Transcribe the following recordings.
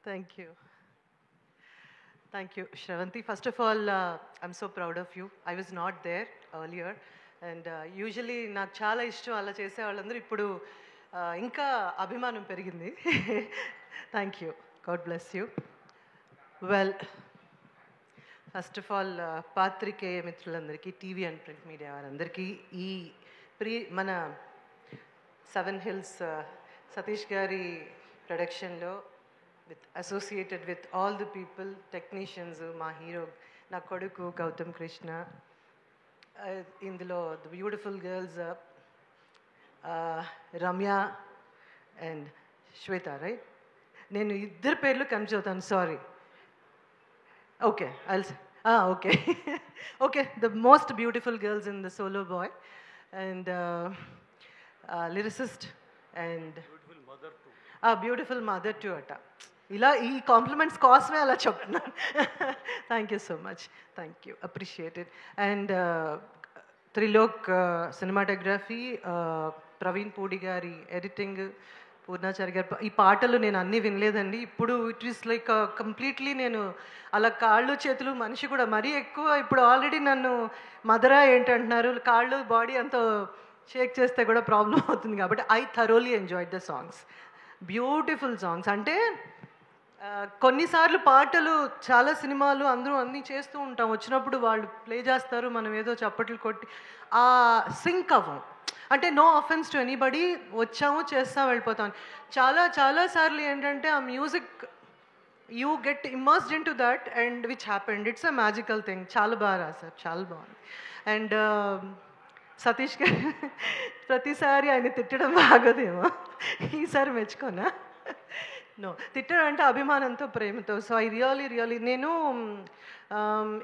Thank you. Thank you, Shravanti. First of all, I'm so proud of you. I was not there earlier. And usually నాకు చాలా ఇష్టం అలా చేసే వాళ్ళందరూ ఇప్పుడు ఇంకా అభిమానం పెరిగింది. Thank you. God bless you. Well, first of all పాత్రికేయ మిత్రులందరికీ, టీవీ అండ్ ప్రింట్ మీడియా వారందరికీ ఈ మన సెవెన్ హిల్స్ సతీష్ గారి ప్రొడక్షన్లో associated with all the people, technicians, మా హీరో నా కొడుకు గౌతమ్ కృష్ణ, ఇందులో the beautiful girls Ramya and Shweta, right? నేను ఇద్దరు పేర్లు కన్ఫ్యూజ్ అవుతాను, sorry. Okay, okay okay, the most beautiful girls in the Solo Boy and lyricist and beautiful mother to అట. ఇలా ఈ కాంప్లిమెంట్స్ కోసమే అలా చెప్తున్నాను. Thank you so much, thank you, appreciated. And Trilok cinematography, Praveen Pudi గారి ఎడిటింగ్, పూర్ణాచారి గారు. ఈ పాటలు నేను అన్నీ వినలేదండి, ఇప్పుడు ఇట్ ఈస్ లైక్ కంప్లీట్లీ నేను అలా కాళ్ళు చేతులు, మనిషి కూడా మరీ ఎక్కువ. ఇప్పుడు ఆల్రెడీ నన్ను మదరా ఏంటంటున్నారు, కాళ్ళు బాడీ అంతా షేక్ చేస్తే కూడా ప్రాబ్లం అవుతుంది. కాబట్టి I thoroughly enjoyed the songs, beautiful songs. అంటే కొన్నిసార్లు పాటలు చాలా సినిమాలు అందరూ అన్నీ చేస్తూ ఉంటాం, వచ్చినప్పుడు వాళ్ళు ప్లే చేస్తారు, మనం ఏదో చప్పట్లు కొట్టి ఆ సింక్ అవ్వం. అంటే నో అఫెన్స్ టు ఎనీబడి, వచ్చాము చేస్తాం వెళ్ళిపోతాం. చాలాసార్లు ఏంటంటే ఆ music you get immersed in to that and which happened. It's a magical thing. చాలా బాగా రాశారు, చాలా బాగుంది. అండ్ సతీష్ గారు ప్రతిసారి ఆయన తిట్టడం బాగోదేమో, ఈసారి మెచ్చుకోనా? నో, తిట్టడం అంటే అభిమానంతో, ప్రేమతో. సో ఐ రియలీ నేను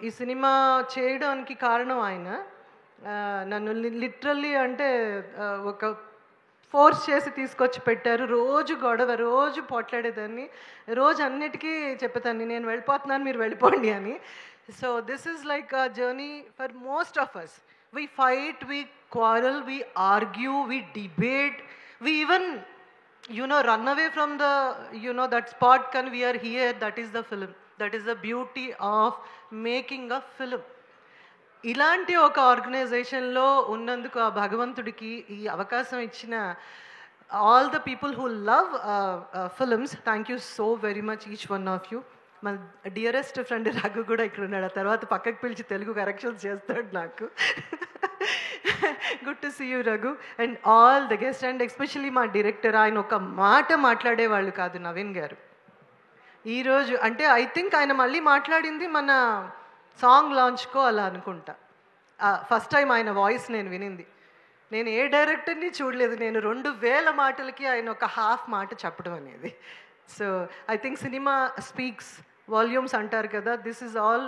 ఈ సినిమా చేయడానికి కారణం ఆయన. నన్ను లిటరల్లీ అంటే ఒక ఫోర్స్ చేసి తీసుకొచ్చి పెట్టారు. రోజు గొడవ, రోజు పోట్లాడేదాన్ని, రోజు అన్నిటికీ చెప్పేదాన్ని నేను వెళ్ళిపోతున్నాను మీరు వెళ్ళిపోండి అని. So this is like a journey for most of us. We fight, we quarrel, we argue, we debate, we even, run away from the, that spot. Can we are here, that is the film. That is the beauty of making a film. ఇలాంటి ఒక ఆర్గనైజేషన్లో ఉన్నందుకు ఆ భగవంతుడికి ఈ అవకాశం ఇచ్చిన all the people who love films, thank you so very much each one of you. మా డియరెస్ట్ ఫ్రెండ్ రఘు కూడా ఇక్కడ ఉన్నాడు, ఆ తర్వాత పక్కకు పిలిచి తెలుగు కరెక్షన్స్ చేస్తాడు నాకు. Good to see you Raghu and all the guest. And especially మా డైరెక్టర్, ఆయన ఒక మాట మాట్లాడేవాళ్ళు కాదు, నవీన్ గారు. ఈరోజు అంటే ఐ థింక్ ఆయన మళ్ళీ మాట్లాడింది మన సాంగ్ లాంచ్కో అలా అనుకుంటా. ఫస్ట్ టైం ఆయన వాయిస్ నేను వినింది. నేను ఏ డైరెక్టర్ని చూడలేదు, నేను 2000 మాటలకి ఆయన ఒక హాఫ్ మాట చెప్పడం అనేది. So I think cinema speaks volumes అంటారు కదా, this is all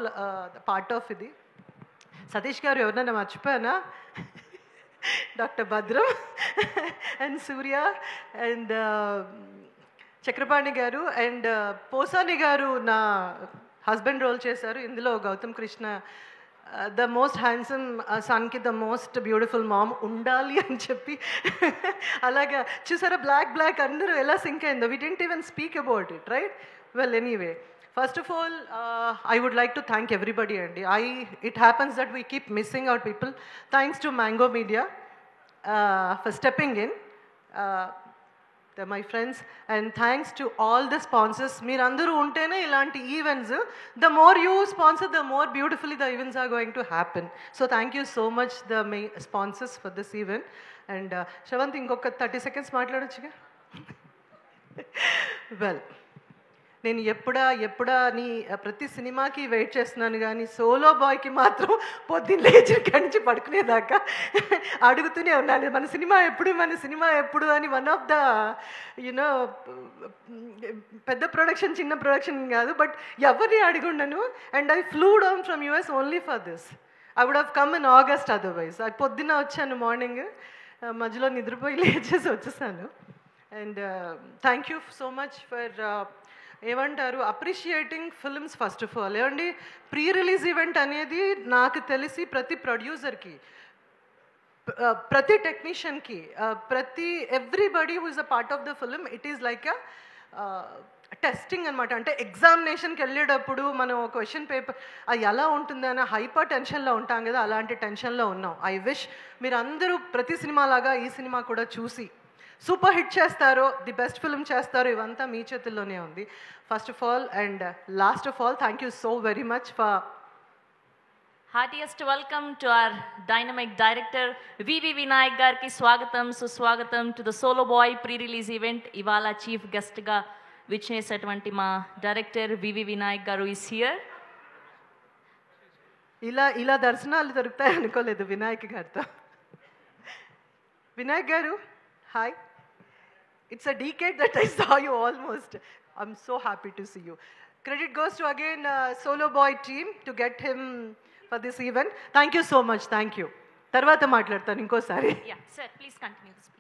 part of ఇది. సతీష్ గారు ఎవరైనా మర్చిపోయానా? Doctor Bhadram and Surya and Chakrapani గారు అండ్ పోసాని గారు నా హస్బెండ్ రోల్ చేశారు. ఇందులో Gautam Krishna the most handsome సన్కి ద మోస్ట్ బ్యూటిఫుల్ మామ్ ఉండాలి అని చెప్పి, అలాగా చూసారా బ్లాక్ అందరూ ఎలా సింక్ అయిందో. We didn't even speak about it, right? Well, anyway, first of all I would like to thank everybody అండి. It happens that we keep missing out people. Thanks to Mango Media for stepping in. They're my friends, and thanks to all the sponsors. Meerandaru untene ilanti events, the more you sponsor, the more beautifully the events are going to happen. So thank you so much the main sponsors for this event. And Shravanti, inkoka 30 seconds maatladochuga. Well, నేను ఎప్పుడా నీ ప్రతి సినిమాకి wait చేస్తున్నాను, కానీ solo బాయ్కి మాత్రం పొద్దున్న లేచి నుంచి పడుకునేదాకా అడుగుతూనే ఉన్నాను, మన సినిమా ఎప్పుడు అని. వన్ ఆఫ్ ద పెద్ద ప్రొడక్షన్, చిన్న ప్రొడక్షన్ కాదు, బట్ ఎవరిని అడిగుండను. And I flew down from US only for this. I would have come in August otherwise. అది పొద్దున్న వచ్చాను, మార్నింగ్ మధ్యలో నిద్రపోయి లేచేసి వచ్చేసాను. And thank you so much for ఏమంటారు appreciating films. First of all ఏమండి, ప్రీ రిలీజ్ ఈవెంట్ అనేది నాకు తెలిసి ప్రతి ప్రొడ్యూసర్కి, ప్రతి టెక్నీషియన్కి, ప్రతి everybody who is a part of the film, it is like a testing అనమాట. అంటే ఎగ్జామినేషన్కి వెళ్ళేటప్పుడు మనం క్వశ్చన్ పేపర్ అది ఎలా ఉంటుంది అన్న హైపర్ టెన్షన్లో ఉంటాం కదా, అలాంటి టెన్షన్లో ఉన్నాం. ఐ విష్ మీరు అందరూ ప్రతి సినిమా లాగా ఈ సినిమా కూడా చూసి సూపర్ హిట్ చేస్తారో, ది బెస్ట్ ఫిల్మ్ చేస్తారో, ఇవంతా మీ చేతుల్లోనే ఉంది. First of all and last of all, thank you so very much for heartiest welcome to our dynamic director VV Vinayak గారికి స్వాగతం సుస్వాగతం to the Solo Boy pre release event. ఇవాళ చీఫ్ గెస్ట్గా విచ్చేసేటువంటి మా డైరెక్టర్ వివి వినాయక్ గారు ఈస్ హియర్. ఇలా దర్శనాలు దొరుకుతాయి అనుకోలేదు వినాయక్ గారితో. వినాయక్ గారు, hi. It's a decade that I saw you almost. I'm so happy to see you. Credit goes to again Solo Boy team to get him for this event. Thank you so much. Thank you. Tarvata maatladtanu inkosari. Yeah, sir, please continue this.